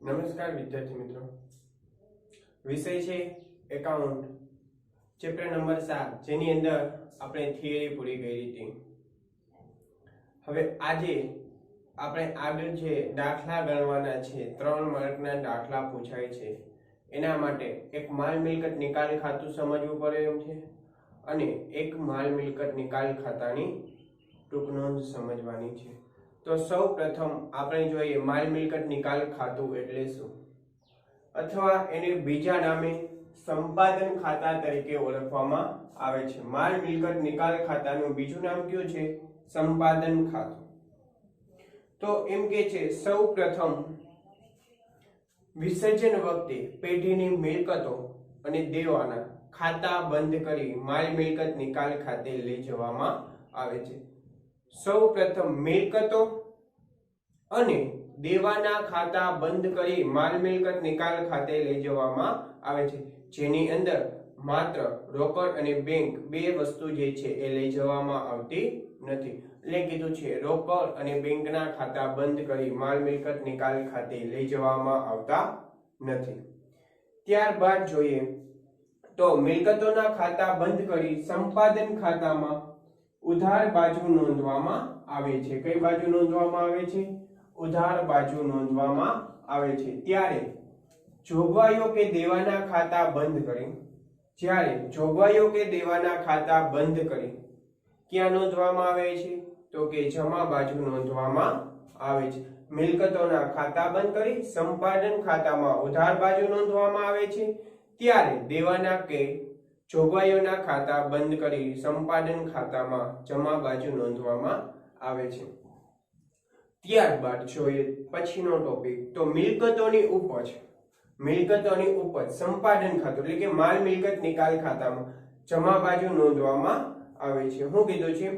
નમસ્કાર વિદ્યાર્થી મિત્રો, વિષય છે એકાઉન્ટ, ચેપ્ટર નંબર 7, જેની અંદર આપણે થિયરી પૂરી કરી હતી. હવે આજે આપણે આગળ જે દાખલા ગણવાના છે, 3 માર્કના દાખલા પૂછાય છે. એના માટે એક માલ મિલકત નિકાલ ખાતું સમજવું પડે એમ છે અને એક માલ મિલકત નિકાલ ખાતાની ટૂંક નોંધ સમજવાની છે. તો સૌ પ્રથમ આપણે જોઈએ માલ મિલકત નિકાલ ખાતું એટલે શું, અથવા એને બીજા નામે સંપાદન ખાતા તરીકે ઓળખવામાં આવે છે. માલ મિલકત નિકાલ ખાતાનું બીજું નામ કયું છે? સંપાદન ખાતું. તો એમ કે છે સૌ પ્રથમ વિસર્જન વખતે પેઢીની મિલકતો અને દેવાના ખાતા બંધ કરી માલ મિલકત નિકાલ ખાતે લઈ જવામાં આવે છે. સૌ પ્રથમ મિલકતો અને દેવાના ખાતા બંધ કરી માલ મિલકત નિકાલ ખાતે લઈ જવામાં આવે છે, જેની અંદર માત્ર રોકડ અને બેંક બે વસ્તુ જે છે એ લઈ જવામાં આવતી નથી. એટલે કીધું છે રોકડ અને બેંકના ખાતા બંધ કરી માલ મિલકત નિકાલ ખાતે લઈ જવામાં આવતા નથી. ત્યારબાદ જોઈએ તો મિલકતોના ખાતા બંધ કરી સંપાદન ખાતામાં ઉધાર બાજુ નોંધવામાં આવે છે. કઈ બાજુ નોંધવામાં આવે છે? ઉધાર બાજુ નોંધવામાં આવે છે. ત્યારે જોગવાઈઓ કે દેવાના ખાતા બંધ કરી, જ્યારે જોગવાઈઓ કે દેવાના ખાતા બંધ કરી ક્યાં નોંધવામાં આવે છે? તો કે જમા બાજુ નોંધવામાં આવે છે. મિલકતોના ખાતા બંધ કરી સંપાદન ખાતામાં ઉધાર બાજુ નોંધવામાં આવે છે, ત્યારે દેવાના કે જોગવાઈઓના ખાતા બંધ કરી સંપાદન ખાતામાં જમા બાજુ નોંધવામાં આવે છે. ત્યારબાદ જોઈએ પછીનો ટોપિક, તો મિલકતોની ઉપજ. મિલકતોની ઉપજ સંપાદન ખાતું એટલે કે માલ મિલકત નિકાલ ખાતામાં જમા બાજુ નોંધવામાં આવે છે. શું કીધું છે?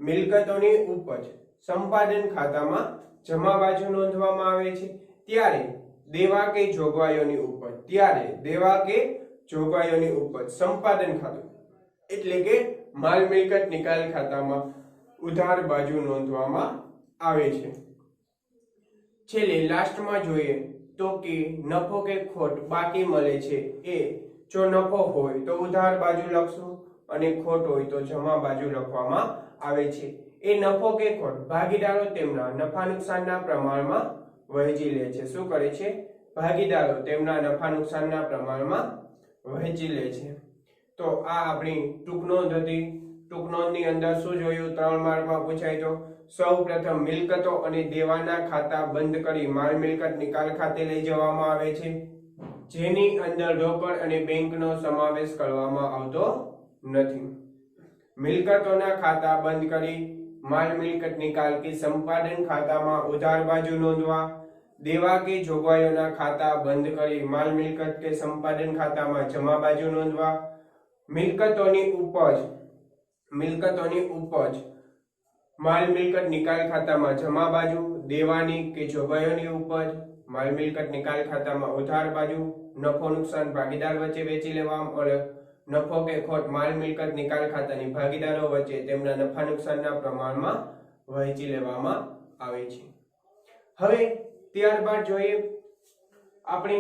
મિલકતોની ઉપજ સંપાદન ખાતામાં જમા બાજુ નોંધવામાં આવે છે, ત્યારે દેવા કે જોગવાઈઓની ઉપજ, ત્યારે દેવા કે જોગવાઈઓની ઉપજ સંપાદન ખાતું એટલે કે માલ મિલકત નિકાલ ખાતામાં ઉધાર બાજુ નોંધવામાં આવે છે. છેલ્લે લાસ્ટમાં જોઈએ તો કે નફો કે ખોટ બાકી મળે છે, એ જો નફો હોય તો ઉધાર બાજુ લખશું અને ખોટ હોય તો જમા બાજુ લખવામાં આવે છે. એ નફો કે ખોટ ભાગીદારો તેમના નફા નુકસાનના પ્રમાણમાં વહેંચી લે છે. શું કરે છે? ભાગીદારો તેમના નફા નુકસાનના પ્રમાણમાં વહેંચી લે છે. તો આ આપણી ટૂંક નોંધ હતી. ટૂંક નોંધની અંદર શું જોયું? 3 માર્કમાં પૂછાય તો સૌ પ્રથમ મિલકતો અને દેવાના ખાતા બંધ કરી માલ મિલકત નિકાલ ખાતે લઈ જવામાં આવે છે, જેની અંદર રોકડ અને બેંકનો સમાવેશ કરવામાં આવતો નથી. મિલકતોના ખાતા બંધ કરી માલ મિલકત નિકાલ કે સંપાદન ખાતામાં ઉધાર બાજુ નોંધવા, દેવા કે જોગવાઈઓના ખાતા બંધ કરી માલ મિલકત કે સંપાદન ખાતામાં જમા બાજુ નોંધવા, મિલકતોની ઉપજ માલ મિલકત નિકાલ ખાતામાં જમા બાજુ, દેવાની કે જોગવાઈઓની ઉપજ માલ મિલકત નિકાલ ખાતામાં ઉધાર બાજુ, નફો નુકસાન ભાગીદાર વચ્ચે વેચી લેવામાં, નફો કે ખોટ માલ મિલકત નિકાલ ખાતાની ભાગીદારો વચ્ચે તેમના નફા નુકસાનના પ્રમાણમાં વહેંચી લેવામાં આવે છે. હવે ત્યારબાદ જોઈએ આપણે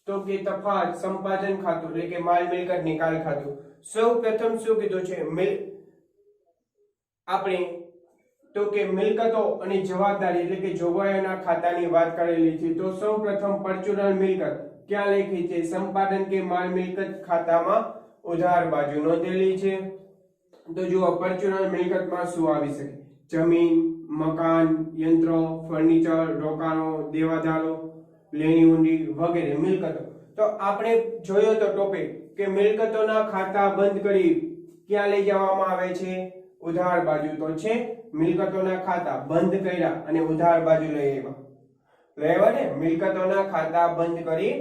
તો કે તફાવત સંપાદન ખાતું એટલે કે માલ મિલકત નિકાલ ખાતું. સૌ પ્રથમ શું કીધું છે? આપણે તો કે મિલકતો અને જવાબદારી એટલે કે જોગવાઈઓના ખાતાની વાત કરેલી છે. તો સૌ પ્રથમ પરચુરણ મિલકત ક્યાં લખી છે? સંપાદન કે માલ મિલકત ખાતામાં ઉધાર બાજુ નોંધેલી છે. તો જુઓ પરચુરણ મિલકતમાં શું આવી શકે? જમીન, મકાન, યંત્રો, ફર્નિચર, રોકાણો, દેવાદારો, લેણી ઊંડી વગેરે મિલકતો. તો આપણે જોયો તો ટોપિક કે મિલકતોના ખાતા બંધ કરી ક્યાં લઈ જવામાં આવે છે? ઉધાર બાજુ. તો છે મિલકતોના ખાતા બંધ કર્યા અને ઉધાર બાજુ લઈ આવ્યા ને. મિલકતોના ખાતા બંધ કરી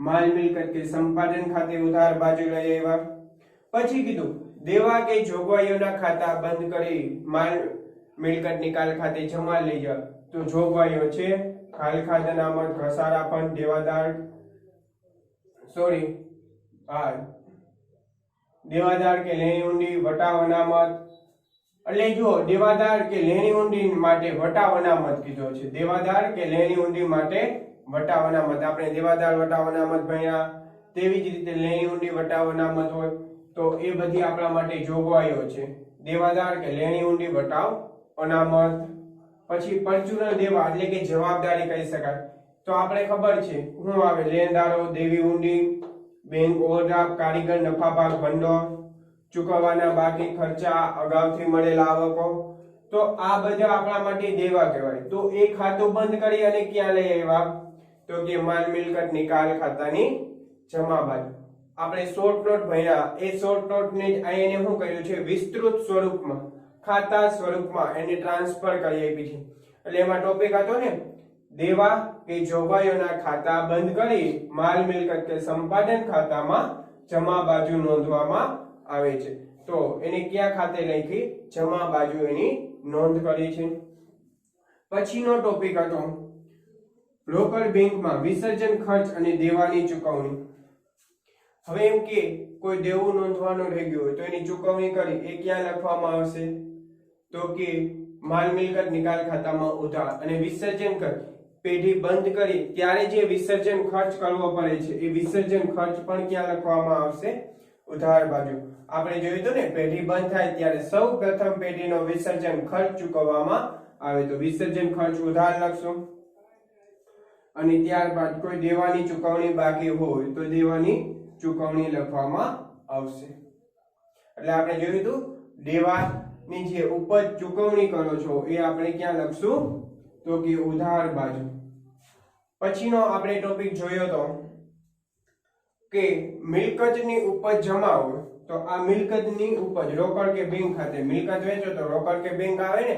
માલ મિલકત કે સંપાદન ખાતે ઉધાર બાજુ લઈ આવ્યા. પછી કીધું દેવા કે જોગવાઈઓના ખાતા બંધ કરી માલ મિલકત નિકાલ ખાતે જમા લઈ જા. તો જોગવાઈઓ છે ખાલી ખાતા અનામત, ઘસારા ફંડ, દેવાદાર કે લેણી ઊંડી, વટાવ અનામત. એટલે જો દેવાદાર કે લેણી ઊંડી માટે વટાવ અનામત કીધો છે. દેવાદાર કે લેણી ઊંડી માટે વટાવ અનામત આપણે દેવાદાર વટાવ અનામત ભણ્યા, તેવી જ રીતે લેણી ઊંડી વટાવ અનામત હોય તો એ બધી આપણા માટે જોગવાઈઓ છે, દેવાદાર કે લેણી ઊંડી વટાવ અનામત. પછી પરચુરણ દેવા એટલે કે જવાબદારી કહી શકાય, તો આપણે ખબર છે શું આવે, લેણદારો, દેવી ઊંડી, બેંક ઓવરડ્રાફ્ટ, કારીગર નફા ભાગ ભંડોળ, ચૂકવવાના બાકી ખર્ચા, અગાઉથી મળેલા આવકો, તો આ બધા આપણા માટે દેવા કહેવાય. તો એ ખાતું બંધ કરી અને ક્યાં લઈ આવ્યા, તો કે માલ મિલકત નિકાલ ખાતાની જમા બાજુ. આપણે શોર્ટ નોટ ભણ્યા, એ શોર્ટ નોટ ને અહીંયા શું કર્યું છે, વિસ્તૃત સ્વરૂપમાં ખાતા સ્વરૂપમાં એને ટ્રાન્સફર કરી આપી છે. એટલે એમાં ટોપિક હતો ને, દેવા કે જોગવાઈઓના ખાતા બંધ કરી માલ મિલકત કે સંપાદન ખાતામાં જમા બાજુ નોંધવામાં આવે છે. તો એને ક્યાં ખાતે લખી, જમા બાજુ એની નોંધ કરી છે. પછીનો ટોપિક હતો રોકડ બેંકમાં વિસર્જન ખર્ચ અને દેવાની ચૂકવણી. હવે એમ કે કોઈ દેવું નોંધવાનું રહી ગયું હોય તો એની ચૂકવણી કરી એ ક્યાં લખવામાં આવશે, તો કે માલ મિલકત નિકાલ ખાતામાં ઉધાર. અને વિસર્જન ખર્ચ પેઢી બંધ કરી ત્યારે જે વિસર્જન ખર્ચ કરવો પડે છે એ વિસર્જન ખર્ચ પણ ક્યાં લખવામાં આવશે, ઉધાર બાજુ. આપણે જોયું હતું ને, પેઢી બંધ થાય ત્યારે સૌ પ્રથમ પેઢીનો વિસર્જન ખર્ચ ચૂકવવામાં આવે તો વિસર્જન ખર્ચ ઉધાર લખશું. અને ત્યારબાદ કોઈ દેવાની ચૂકવણી બાકી હોય તો દેવાની ચૂકવણી લખવામાં આવશે. એટલે આપણે જોયું હતું દેવાની જે ઉપજ ચૂકવણી કરો છો એ આપણે ક્યાં લખશું, તો કે ઉધાર બાજુ. પછીનો આપણે ટોપિક જોયો તો કે મિલકતની ઉપજ જમા હોય તો આ મિલકતની ઉપજ રોકડ કે બેંક ખાતે, મિલકત વેચો તો રોકડ કે બેંક આવે ને,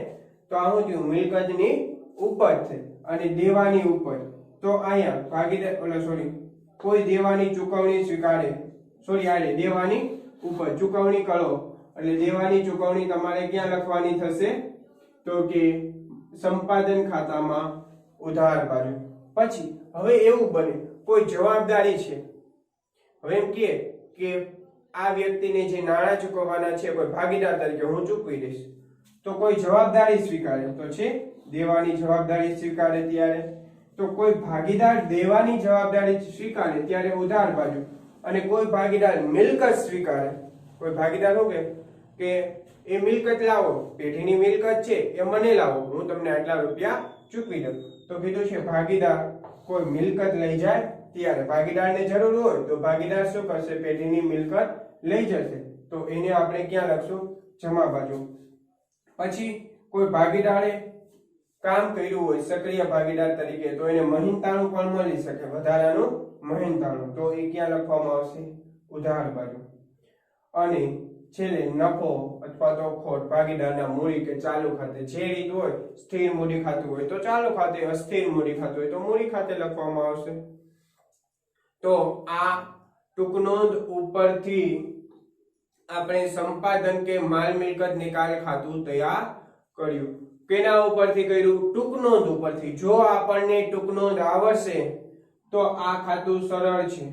તો આ શું થયું, મિલકતની ઉપજ છે. અને દેવાની ઉપજ તો અહીંયા ભાગીદાર કોઈ દેવાની ચૂકવણી સ્વીકારે, દેવાની ઉપજ ચૂકવણી કરો એટલે દેવાની ચૂકવણી તમારે ક્યાં લખવાની થશે, તો કે સંપાદન ખાતામાં ઉધાર બાજુ. પછી હવે એવું બને કોઈ જવાબદારી છે, હવે એમ કે આ વ્યક્તિને જે નાણાં ચૂકવવાના છે કોઈ ભાગીદાર તરીકે હું ચૂકવી દઈશ, તો કોઈ જવાબદારી સ્વીકારે તો છે દેવાની જવાબદારી સ્વીકારે ત્યારે, તો કોઈ ભાગીદાર દેવાની જવાબદારી સ્વીકારે ત્યારે ઉધાર બાજુ. અને કોઈ ભાગીદાર મિલકત સ્વીકારે, કોઈ ભાગીદાર શું કે એ મિલકત લાવો, પેઢીની મિલકત છે એ મને લાવો, હું તમને આટલા રૂપિયા ચૂકવી દઉં. તો કીધું છે ભાગીદાર કોઈ મિલકત લઈ જાય ત્યારે ભાગીદારને જરૂર હોય તો ભાગીદાર શું કરશે, પેઢીની મિલકત લઈ જશે, તો એને આપણે ક્યાં લખશું, જમા બાજુ. પછી કોઈ ભાગીદારે કામ કર્યું હોય સક્રિય ભાગીદાર તરીકે તો એને મહેનતાણું પણ મળી શકે, વધારાનું મહેનતાણું, તો એ ક્યાં લખવામાં આવશે, ઉધાર બાજુ. અને છેલ્લે નફો અથવા તો ખોટ ભાગીદારના મૂડી કે ચાલુ ખાતે, જે રીત હોય સ્થિર મૂડી ખાતું હોય તો ચાલુ ખાતે, અસ્થિર મૂડી ખાતું હોય તો મૂડી ખાતે લખવામાં આવશે. તો આ ટૂંકનોંધ ઉપરથી આપણે સંપાદન કે માલ મિલકત નિકાલ ખાતું તૈયાર કર્યું. કેના ઉપરથી કર્યું, ટૂંકનોંધ ઉપરથી. જો આપણને ટૂંકનોંધ આવડશે તો આ ખાતું સરળ છે,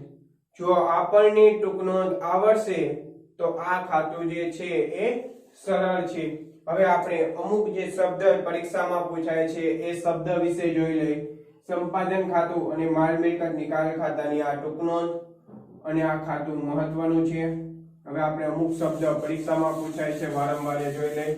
જો આપણને ટૂંકનોંધ આવડશે તો આ ખાતું જે છે એ સરળ છે. હવે આપણે અમુક જે શબ્દ પરીક્ષામાં પૂછાય છે એ શબ્દ વિશે જોઈ લઈએ. સંપાદન ખાતું અને માલ મિલકત નિકાલ ખાતાની આ ટૂંકનોંધ, અને આ ખાતું મહત્વનું છે. હવે આપણે અમુક શબ્દ પરીક્ષામાં પૂછાય છે વારંવાર જોઈ લઈએ.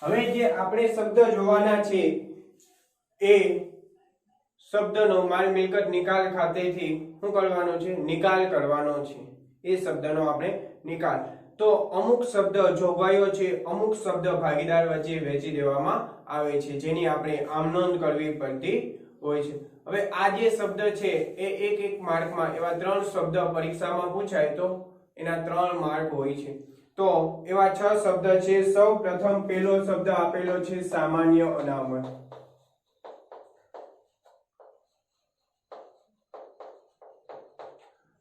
હવે જે આપણે શબ્દ જોવાના છે એ શબ્દનો માલ મિલકત નિકાલ ખાતેથી શું કરવાનો છે, નિકાલ કરવાનો છે. એ શબ્દનો આપણે નિકાલ. તો અમુક શબ્દ જોગવાઈઓ છે, અમુક શબ્દ ભાગીદાર વચ્ચે વહેંચી દેવામાં આવે છે જેની આપણે આમ નોંધ કરવી પડતી હોય છે. હવે આ જે શબ્દ છે એ એક માર્કમાં એવા 3 શબ્દ પરીક્ષામાં પૂછાય તો એના 3 માર્ક હોય છે. તો એવા 6 શબ્દ છે. સૌ પ્રથમ પહેલો શબ્દ આપેલો છે સામાન્ય અનામત.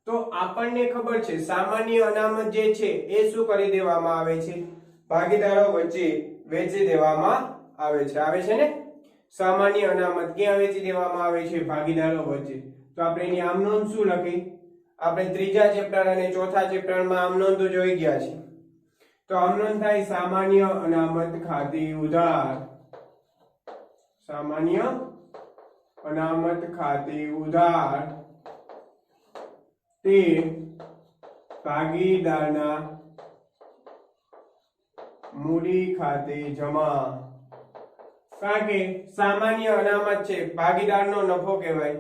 તો આપણને ખબર છે સામાન્ય અનામત જે છે એ શું કરી દેવામાં આવે છે, ભાગીદારો વચ્ચે વેચી દેવામાં આવે છે ને સામાન્ય અનામત ક્યાં વેચી દેવામાં આવે છે ભાગીદારો વચ્ચે તો આપણે એની આમ નોંધ શું લખી આપણે ત્રીજા ચેપ્ટર અને ચોથા ચેપ્ટરમાં આમ નોંધો જોઈ ગયા છે તો આમ નોંધ થાય સામાન્ય અનામત ખાતે ઉધાર સામાન્ય અનામત ખાતે ઉધાર તે ભાગીદારના મૂડી ખાતે જમા કારણ કે સામાન્ય અનામત છે ભાગીદારનો નફો કહેવાય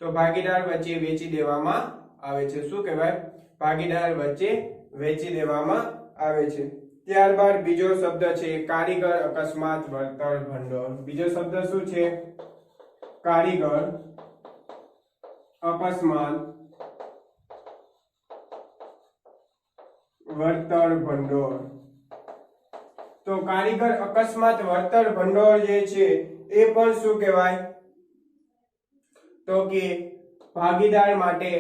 તો ભાગીદાર વચ્ચે વેચી દેવામાં આવે છે શું કહેવાય ભાગીદાર વચ્ચે વેચી દેવામાં આવે છે ત્યારબાદ બીજો શબ્દ છે કારીગર અકસ્માત વળતર ભંડોળ બીજો શબ્દ શું છે કારીગર અકસ્માત વળતર ભંડોળ તો કારીગર અકસ્માત વળતર ભંડોળ જે છે એ પણ શું કહેવાય તો કે ભાગીદાર માટે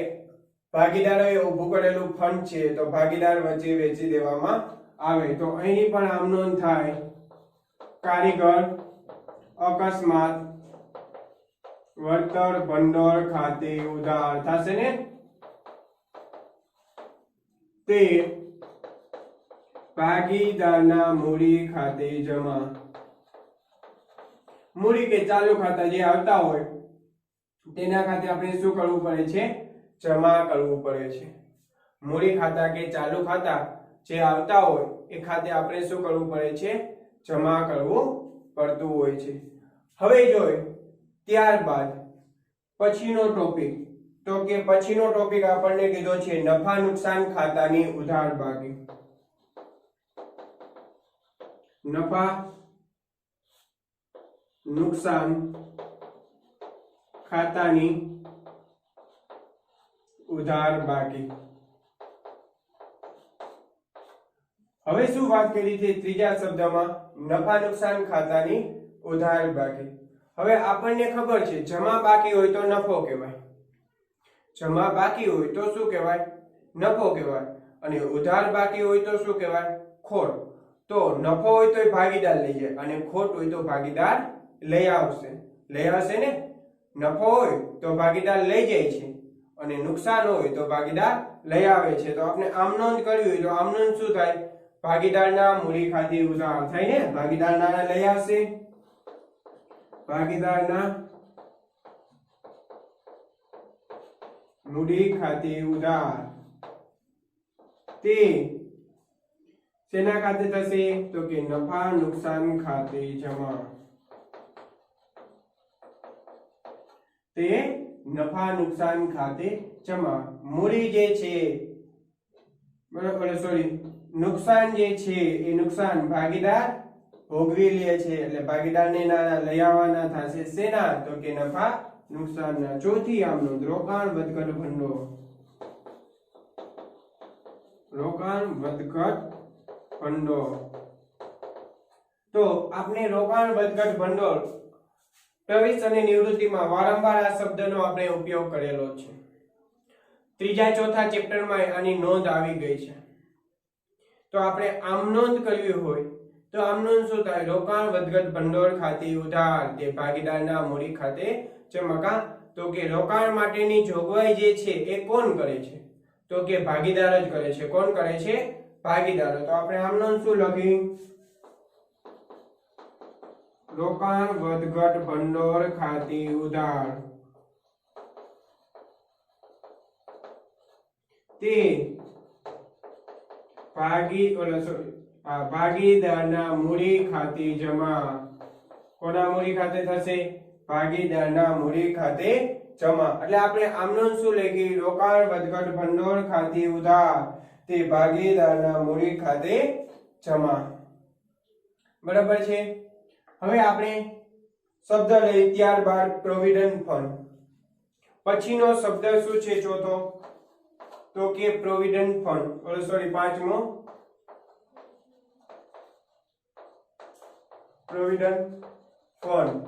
ભાગીદારોએ ઊભું કરેલું ફંડ છે તો ભાગીદાર વચ્ચે વેચી દેવામાં આવે તો અહીંની પણ આમ નોંધ થાય કારીગર અકસ્માત વળતર ભંડોળ ખાતે ઉધાર થશે ને તે ભાગીદારના મૂડી ખાતે જમા મૂડી કે ચાલુ ખાતા જે આવતા હોય તેના ખાતે આપણે શું કરવું પડે છે જમા કરવું પડે છે મૂડી ખાતા કે ચાલુ ખાતા જે આવતા હોય એ ખાતે આપણે શું કરવું પડે છે જમા કરવું પડતું હોય છે હવે જોઈએ ત્યારબાદ પછીનો ટોપિક તો કે પછીનો ટોપિક આપણને કીધો છે નફા નુકસાન ખાતાની ઉધાર બાકી નફા નુકસાન ખાતાની ઉધાર બાકી હવે શું વાત કરી છે ત્રીજા શબ્દમાં નફા નુકસાન ખાતાની ઉધાર બાકી હવે આપણને ખબર છે જમા બાકી હોય તો નફો કહેવાય જમા બાકી હોય તો શું કહેવાય નફો કહેવાય અને ઉધાર બાકી હોય તો શું કહેવાય ખોટ તો નફો હોય તો ભાગીદાર લઈ જાય અને ખોટ હોય તો ભાગીદાર લઈ આવશે ને નફો હોય તો ભાગીદાર લઈ જાય છે અને નુકસાન હોય તો ભાગીદાર લઈ આવે છે તો આપણે આમ નોંધ કરવી હોય તો આમ નોંધ શું થાય ભાગીદારના મૂડી ખાતે ઉધાર થાય ને ભાગીદારના લઈ આવશે ભાગીદારના મૂડી ખાતે ઉધાર તે શેના ખાતે થશે તો કે નફા નુકસાન ખાતે જમા તે નફા નુકસાન ખાતે જમા મૂડી જે છે બરાબર સોરી નુકસાન જે છે એ નુકસાન ભાગીદાર ભોગવી લે છે એટલે ભાગીદારને નાણાં લઈ આવવાના થશે શેના તો કે નફા નુકસાનના ચોથી આમ નોંધ રોકાણ વધઘટ ભંડોળ રોકાણ વધઘટ ભંડોળ તો આપણે રોકાણ વધઘટ ભંડોળ પ્રવેશ અને નિવૃત્તિમાં વારંવાર આ શબ્દનો આપણે ઉપયોગ કરેલો છે ત્રીજા ચોથા ચેપ્ટરમાં આની નોંધ આવી ગઈ છે તો આપણે આમ નોંધ કરવી હોય તો આમ નોંધ શું થાય રોકાણ વધઘટ ભંડોળ ખાતે ઉધાર તે ભાગીદારના મૂડી ખાતે જમા તો કે રોકાણ માટેની જોગવાઈ જે છે એ કોણ કરે છે તો કે ભાગીદાર જ કરે છે કોણ કરે છે ભાગીદારો તો આપણે આમ નોંધ શું લખી રોકાણ વધઘટ ભંડોળ ખાતે ઉધાર તે ભાગીદારના મૂડી ખાતે જમા કોના મૂડી ખાતે થશે ભાગીદારના મૂડી ખાતે જમા એટલે આપણે આમનો શું લખી રોકાણ વધઘટ ભંડોળ ખાતે ઉધાર તે ભાગીદારના મૂડી ખાતે જમા બરાબર છે હવે આપણે શબ્દ લઈ ત્યારબાદ પ્રોવિડન્ટ ફંડ પછીનો શબ્દ શું છે ચોથો તો કે પ્રોવિડન્ટ ફંડ સોરી પાંચમો પ્રોવિડન્ટ ફંડ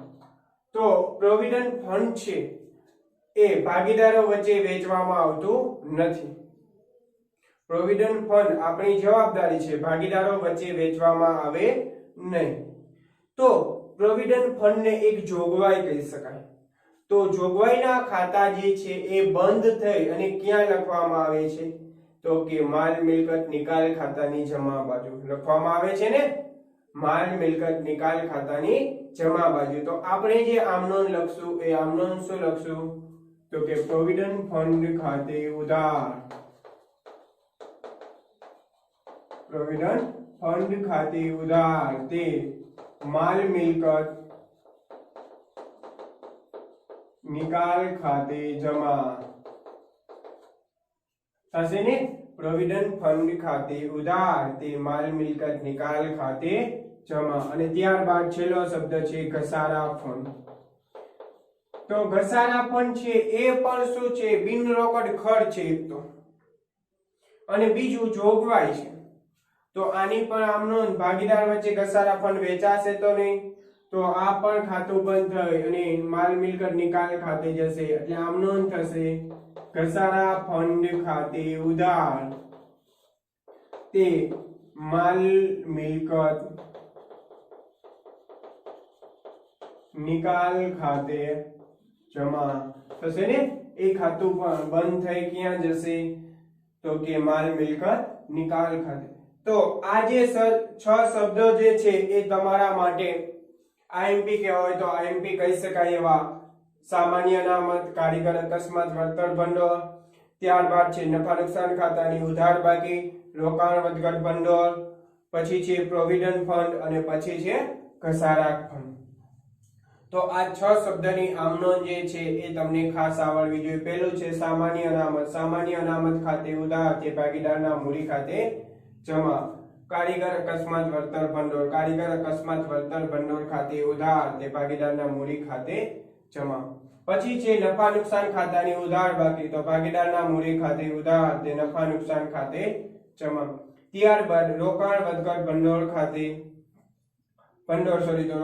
તો પ્રોવિડન્ટ ફંડ છે એ ભાગીદારો વચ્ચે વેચવામાં આવતું નથી પ્રોવિડન્ટ ફંડ આપણી જવાબદારી છે, ભાગીદારો વચ્ચે વહેંચવામાં આવે નહીં. તો પ્રોવિડન્ટ ફંડને એક જોગવાઈ કહી શકાય. તો જોગવાઈના ખાતા જે છે એ બંધ થઈ અને ક્યાં લખવામાં આવે છે? તો કે માલ મિલકત નિકાલ ખાતાની જમા બાજુ લખવામાં આવે છે ને, માલ મિલકત નિકાલ ખાતાની જમા બાજુ. તો આપણે જે આમ નોંધ લખશું એ આમ નોંધ શું લખશું? તો કે પ્રોવિડન્ટ ફંડ ખાતે ઉધાર, પ્રોવિડન્ટ ફંડ ખાતે ઉધાર તે માલ મિલકત નિકાલ ખાતે જમા થશે ને. પ્રોવિડન્ટ ફંડ ખાતે ઉધાર તે માલ મિલકત નિકાલ ખાતે જમા. અને ત્યારબાદ છેલ્લો શબ્દ છે ઘસારા ફંડ. તો ઘસારા ફંડ છે એ પણ શું છે? બિન રોકડ ખર્ચ છે એક તો, અને બીજું જોગવાઈ છે. તો આની પણ આમ નોંધ, ભાગીદાર વચ્ચે ઘસારા ફંડ વેચાશે તો નહીં, તો આ પણ ખાતું બંધ થઈ અને માલ મિલકત નિકાલ ખાતે જશે, એટલે આમ નોંધ થશે ઘસારા ફંડ ખાતે ઉધાર તે માલ મિલકત નિકાલ ખાતે જમા થશે ને. એ ખાતું પણ બંધ થઈ ક્યાં જશે? તો કે માલ મિલકત નિકાલ ખાતે. તો આ જે 6 શબ્દો જે છે એ તમારા માટે આઈએમપી કહેવાય તો આઈએમપી કહી શકાય એવા સામાન્ય અનામત, કારીગર અકસ્માત, વળતર ભંડોળ, ત્યારબાદ છે નફા નુકસાન ખાતાની ઉધાર બાકી, રોકાણ વધઘટ ભંડોળ, પછી છે પ્રોવિડન્ટ ફંડ અને પછી છે ઘસારા ફંડ. તો આ 6 શબ્દની આમ નોંધ જે છે એ તમને ખાસ આવડવી જોઈએ. પહેલું છે સામાન્ય અનામત. સામાન્ય અનામત ખાતે ઉધાર તે ભાગીદારના મૂડી ખાતે જમા. કારીગર અકસ્માત વળતર ભંડોળ, કારીગર અકસ્માત વળતર ભંડોળ ખાતે ઉધાર તે ભાગીદારના મૂડી ખાતે જમા. પછી છે નફા નુકસાન ખાતાની ઉધાર બાકી, તો ભાગીદારના મૂડી ખાતે ઉધાર તે નફા નુકસાન ખાતે જમા. ત્યારબાદ રોકાણ વધઘટ ભંડોળ ખાતે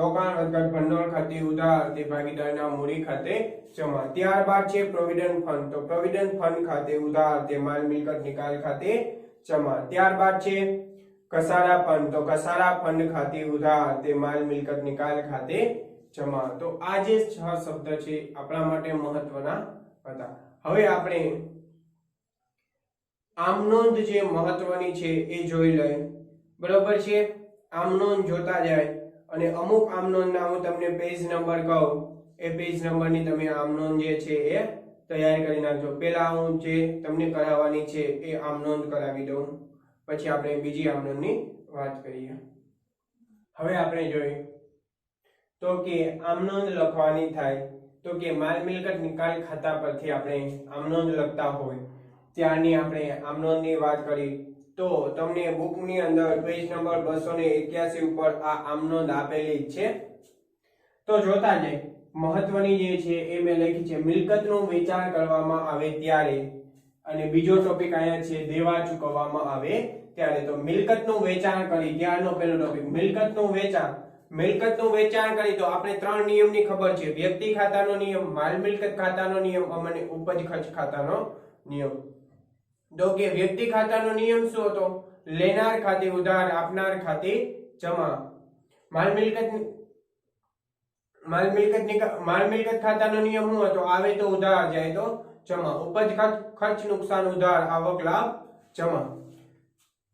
રોકાણ વધઘટ ભંડોળ ખાતે ઉધાર તે ભાગીદારના મૂડી ખાતે જમા. ત્યારબાદ છે પ્રોવિડન્ટ ફંડ. તો પ્રોવિડન્ટ ફંડ ખાતે ઉધાર તે માલ મિલકત નિકાલ ખાતે જમા. ત્યારબાદ છે ઘસારા ફંડ. તો ઘસારા ફંડ ખાતે ઉધાર તે માલ મિલકત નિકાલ ખાતે જમા. તો આ જે 6 શબ્દ છે આપણા માટે મહત્વના હતા. હવે આપણે આમ નોંધ જે મહત્વની છે એ જોઈ લઈએ. બરોબર છે? આમ નોંધ જોતા જાય અને અમુક આમ નોંધના હું તમને પેજ નંબર કહું, એ પેજ નંબરની તમે આમ નોંધ જે છે એ તૈયાર કરી નાખજો. પહેલા હું જે તમને કરાવવાની છે એ આમ નોંધ કરાવી દઉં, પછી આપણે બીજી આમ નોંધની વાત કરીએ. હવે આપણે જોઈએ તો કે આમ નોંધ લખવાની થાય તો કે માલ મિલકત નિકાલ ખાતા પરથી આપણે આમ નોંધ લખતા હોય ત્યારની આપણે આમ નોંધની વાત કરી. તો તમને બુકની અંદર પેજ નંબર 281 ઉપર આ આમ નોંધ આપેલી છે. તો જોતા જાય મહત્વની જે છે એ મેં લખી છે મિલકતનું વેચાણ કરવામાં આવે ત્યારે, અને બીજો ટોપિક અહીંયા છે દેવા ચૂકવવામાં આવે ત્યારે. તો મિલકતનું વેચાણ કરી ત્યારનો પહેલો ટોપિક મિલકતનું વેચાણ. મિલકતનું વેચાણ કરી તો આપણે 3 નિયમની ખબર છે: વ્યક્તિ ખાતાનો નિયમ, માલ મિલકત ખાતાનો નિયમ અને ઉપજ ખર્ચ ખાતાનો નિયમ. તો કે વ્યક્તિ ખાતાનો નિયમ શું હતો? લેનાર ખાતે ઉધાર, આપનાર ખાતે જમા. માલ મિલકત ખાતાનો નિયમ શું હતો? આવે તો ઉધાર, જાય તો જમા. ઉપજ ખર્ચ નુકસાન ઉધાર, આવક લાભ જમા.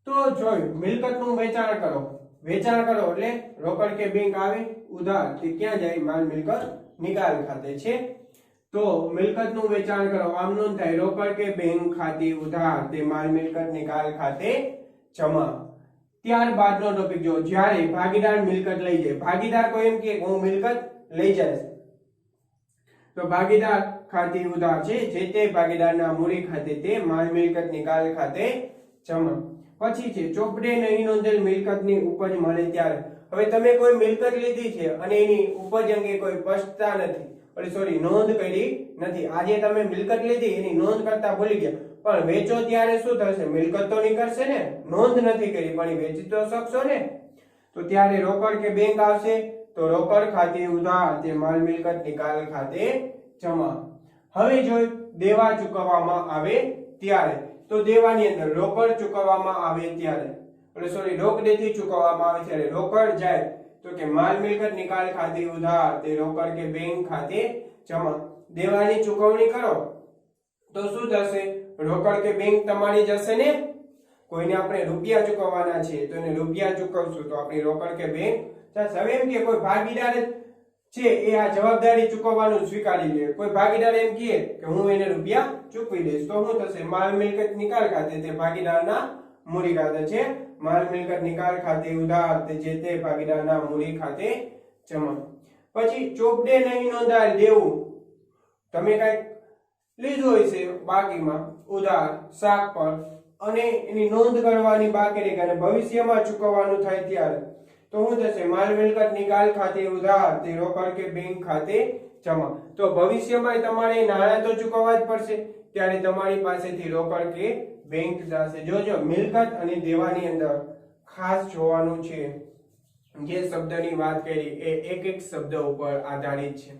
તો જોયું મિલકતનું વેચાણ કરો. વેચાણ કરો એટલે રોકડ કે બેંક આવે, ઉધાર તે ક્યાં જાય? માલ મિલકત નિકાલ ખાતે છે. તો મિલકતનું વેચાણ કરો આમ નોંધ થાય રોકડ કે બેંક ખાતે ઉધાર તે માલ મિલકત નિકાલ ખાતે જમા. ત્યારબાદનો ટોપિક જો જ્યારે ભાગીદાર મિલકત લઈ જાય. ભાગીદાર કોઈ એમ કે હું મિલકત લઈ જઈશ તો ભાગીદાર ખાતે ઉધાર છે, જે તે ભાગીદારના મૂડી ખાતે તે માલ મિલકત નિકાલ ખાતે જમા. પછી છે ચોપડે નહીં નોંધેલ મિલકતની ઉપજ મળે ત્યારે. હવે તમે કોઈ મિલકત લીધી છે અને એની ઉપજ અંગે કોઈ સ્પષ્ટતા નથી, નોંધ કરી નથી. આજે તમે મિલકત લીધી એની નોંધ કરતા ભૂલી ગયા, પણ વેચો ત્યારે શું થશે? મિલકત તો નીકળશે ને, નોંધ નથી કરી પણ વેચી તો શકશો ને. તો ત્યારે રોકડ કે બેંક આવશે, તો રોકડ ખાતે ઉધાર તે માલ મિલકત નિકાલ ખાતે જમા. હવે જો દેવા ચૂકવવામાં આવે ત્યારે, તો દેવાની અંદર રોકડ ચૂકવવામાં આવે ત્યારે, એટલે સોરી રોકડેથી ચૂકવવામાં આવે ત્યારે રોકડ જાય તો કે માલ મિલકત નિકાલ ખાતે ઉધાર તે રોકડ કે બેંક ખાતે જમા. દેવાની ચૂકવણી કરો તો શું થશે? રોકડ કે બેંક તમારી જશે ને. કોઈને આપણે રૂપિયા ચૂકવવાના છે તો એને રૂપિયા ચૂકવશું તો આપણી રોકડ કે બેંક જશે. હવે એમ કે કોઈ ભાગીદાર છે એ આ જવાબદારી ચૂકવવાનું સ્વીકારી લે, કોઈ ભાગીદાર એમ કહે કે હું એને રૂપિયા ચૂકવી દઈશ, તો શું થશે? માલ મિલકત નિકાલ ખાતે તે ભાગીદારના મૂડી ખાતે છે, માલ મિલકત નિકાલ ખાતે ઉધાર તે જે તે ભાગીદારના મૂડી ખાતે જમા. પછી ચોપડે નહીં નોંધાયેલ દેવું, તમે કઈક લીધું હોય છે બાકીમાં ઉધાર શાક પર અને એની નોંધ કરવાની બાકી રહી અને ભવિષ્યમાં ચૂકવવાનું થાય ત્યારે તો શું થશે? માલ મિલકત નિકાલ ખાતે ઉધાર તે રોકડ કે બેંક ખાતે જમા. તો ભવિષ્યમાં તમારે નાણાં તો ચૂકવવા જ પડશે, ત્યારે તમારી પાસેથી રોકડ કે બેંક જશે. જોજો મિલકત અને દેવાની અંદર ખાસ જોવાનું છે, જે શબ્દની વાત કરી એ એક એક શબ્દ ઉપર આધારિત છે.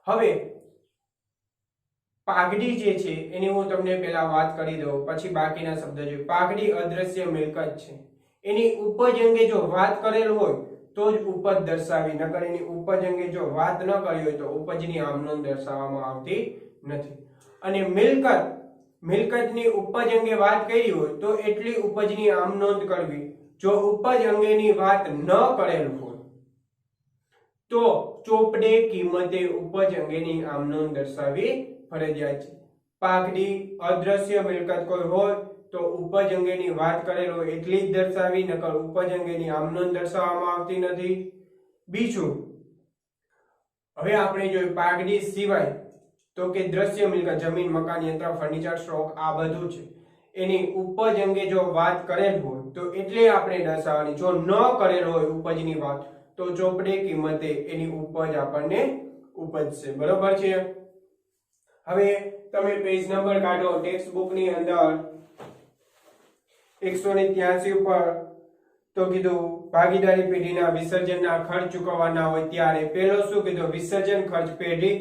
હવે પાઘડી જે છે એની હું તમને પહેલા વાત કરી દઉં, પછી બાકીના શબ્દ જોઈએ. પાઘડી અદ્રશ્ય મિલકત છે, એની ઉપજ અંગે જો વાત કરેલ હોય તો જ ઉપજ દર્શાવી, નકર એની ઉપજ અંગે જો વાત ન કરી હોય તો ઉપજની આમ નોંધ દર્શાવવામાં આવતી નથી. અને મિલકતની ઉપજ અંગે વાત કરી હોય તો એટલી ઉપજની આમ નોંધ કરવી. જો ઉપજ અંગેની વાત ન કરેલ હોય તો ચોપડે કિંમતે ઉપજ અંગેની આમ નોંધ દર્શાવી ફરજિયાત છે. પાઘડી અદ્રશ્ય મિલકત કોઈ હોય તો ઉપજ અંગેની વાત કરેલ હોય એટલી જ દર્શાવી, નકર ઉપજ અંગેની આમ નોંધ દર્શાવવામાં આવતી નથી. બીજું હવે આપણે જોઈએ પાઘડી સિવાય તો કે દ્રશ્ય મિલકત જમીન મકાન યંત્ર ફર્નિચર સ્ટોક આ બધું છે, એની ઉપજ અંગે જો વાત કરેલ હોય તો એટલે આપણે દર્શાવવાની. જો ન કરેલ હોય ઉપજની વાત તો ચોપડે કિંમતે એની ઉપજ આપણને ઉપજશે. બરોબર છે. હવે તમે પેજ નંબર કાઢો ટેક્સ્ટ બુક ની અંદર 183 ઉપર તો કીધું ભાગીદારી પેઢીના વિસર્જનના ખર્ચ ચૂકવવાના હોય ત્યારે પહેલો શું કીધું? વિસર્જન ખર્ચ પેઢી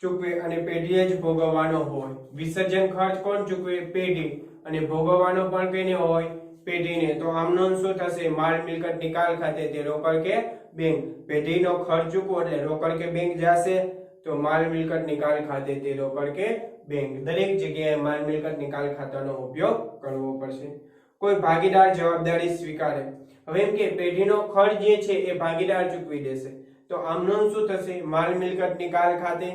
ચૂકવે અને પેઢીએ જ ભોગવવાનો હોય. વિસર્જન ખર્ચ કોણ ચૂકવે? પેઢી. અને ભોગવવાનો પણ કેને હોય? પેઢીને. તો આમ નોંધ શું થશે? માલ મિલકત નિકાલ ખાતે તે રોકડ કે બેંક. પેઢીનો ખર્ચ ચૂકવો એટલે રોકડ કે બેંક જશે, તો માલ મિલકત નિકાલ ખાતે તે રોકડ કે બેંક. દરેક જગ્યાએ માલ મિલકત નિકાલ ખાતાનો ઉપયોગ કરવો પડશે. કોઈ ભાગીદાર જવાબદારી સ્વીકારે, હવે એમ કે પેઢીનો ખર્ચ જે છે એ ભાગીદાર ચૂકવી દેશે, તો આમ નોંધ શું થશે? માલ મિલકત નિકાલ ખાતે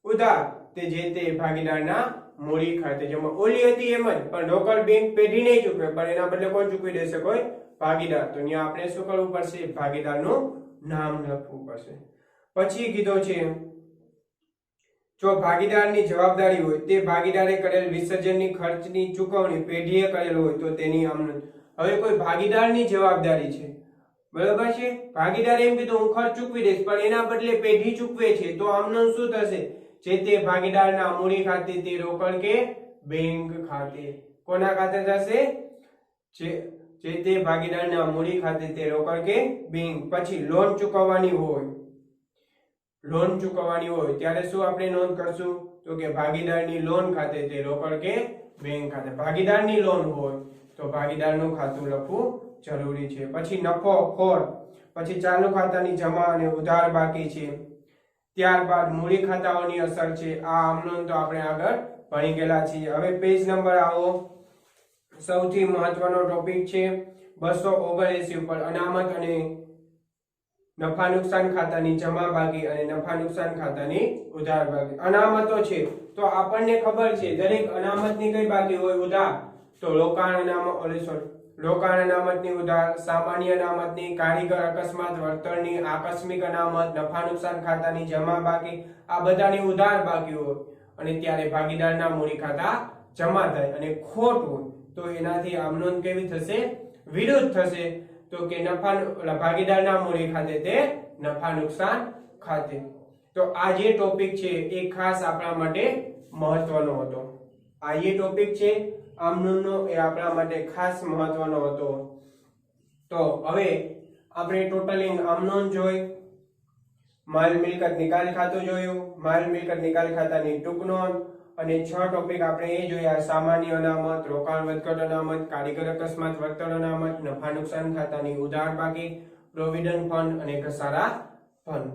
ઉધાર તે જે તે ભાગીદારના મૂડી ખાતે. જેમાં ઓલી હતી એમ જ, પણ રોકડ બેંક પેઢી નહીં ચૂકવે, પણ એના બદલે કોણ ચૂકવી દેશે? કોઈ ભાગીદાર. તો અહીંયા આપણે શું કરવું પડશે? ભાગીદારનું નામ લખવું પડશે. પછી કીધો છે જો ભાગીદારની જવાબદારી હોય તે ભાગીદારે કરેલ વિસર્જનની ખર્ચની ચૂકવણી પેઢીએ કરેલ હોય તો તેની આમ નોંધ. હવે કોઈ ભાગીદારની જવાબદારી છે, બરાબર છે, ભાગીદારે એમ કીધું હું ખર્ચ ચૂકવી દઈશ, પણ એના બદલે પેઢી ચૂકવે છે, તો આમ નોંધ શું થશે? જે તે ભાગીદારના મૂડી ખાતે તે રોકડ કે બેંક ખાતે. કોના ખાતે થશે? જે તે ભાગીદારના મૂડી ખાતે તે રોકડ કે બેંક. પછી લોન ચૂકવવાની હોય, લોન ચૂકવવાની હોય ત્યારે શું આપણે નોંધ કરશું? તો કે ભાગીદારની લોન ખાતે તે રોકડ કે બેંક ખાતે. ભાગીદારની લોન હોય તો ભાગીદારનું ખાતું લખવું જરૂરી છે. પછી નફો ખોટ, પછી ચાલુ ખાતાની જમા અને ઉધાર બાકી છે, ત્યારબાદ મૂડી ખાતાઓની અસર છે. આ આમ નોંધ તો આપણે આગળ ભણી ગયેલા છીએ. હવે પેજ નંબર આવો, સૌથી મહત્વનો ટોપિક છે 279 ઉપર અનામત અને નફા નુકસાન ખાતાની જમા બાકી અને નફા નુકસાન ખાતાની ઉધાર બાકી. અનામતો છે તો આપણને ખબર છે દરેક અનામતની કઈ બાકી હોય? ઉધાર. તો રોકાણ અનામત, રોકાણ અનામતની ઉધાર, સામાન્ય અનામતની, કારીગર અકસ્માત વળતરની, આકસ્મિક અનામત, નફા નુકસાન ખાતાની જમા બાકી, આ બધાની ઉધાર બાકી હોય અને ત્યારે ભાગીદારના મૂડી ખાતા જમા થાય. અને ખોટ હોય તો એનાથી આમ નોંધ કેવી થશે? વિરુદ્ધ થશે. તો કે નફા ભાગીદારના મૂડી ખાતે તે નફા નુકસાન ખાતે. તો આ જે ટોપિક છે એ ખાસ આપણા માટે મહત્વનો હતો. આ જે ટોપિક છે આમ નોંધનો એ આપણા માટે ખાસ મહત્વનો હતો. તો હવે આપણે ટોટલી આમ નોંધ જોઈ, માલ મિલકત નિકાલ ખાતું જોયું, માલ મિલકત નિકાલ ખાતાની ટૂંક નોંધ, અને 6 ટોપિક આપણે એ જોયા: સામાન્ય અનામત, રોકાણ વધઘટ અનામત, કારીગર અકસ્માત વળતર અનામત, નફા નુકસાન ખાતાની ઉધાર બાકી, પ્રોવિડન્ટ ફંડ અને ઘસારા ફંડ.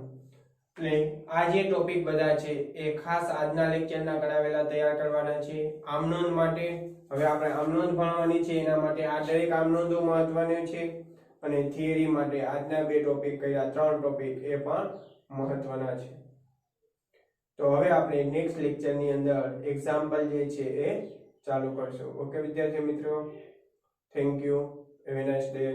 એટલે આ જે ટોપિક બધા છે એ ખાસ આજના લેક્ચરના કરાવેલા તૈયાર કરવાના છે. આમનોંધ માટે હવે આપણે આમનોંધ ભણવાની છે, એના માટે આ દરેક આમનોંધો મહત્વની છે. અને થિયરી માટે આજના 2 ટોપિક કયા, 3 ટોપિક એ પણ મહત્વના છે. તો હવે આપણે નેક્સ્ટ લેક્ચરની અંદર એક્ઝામ્પલ જે છે એ ચાલુ કરશું. ઓકે વિદ્યાર્થી મિત્રો, thank you, have a nice day.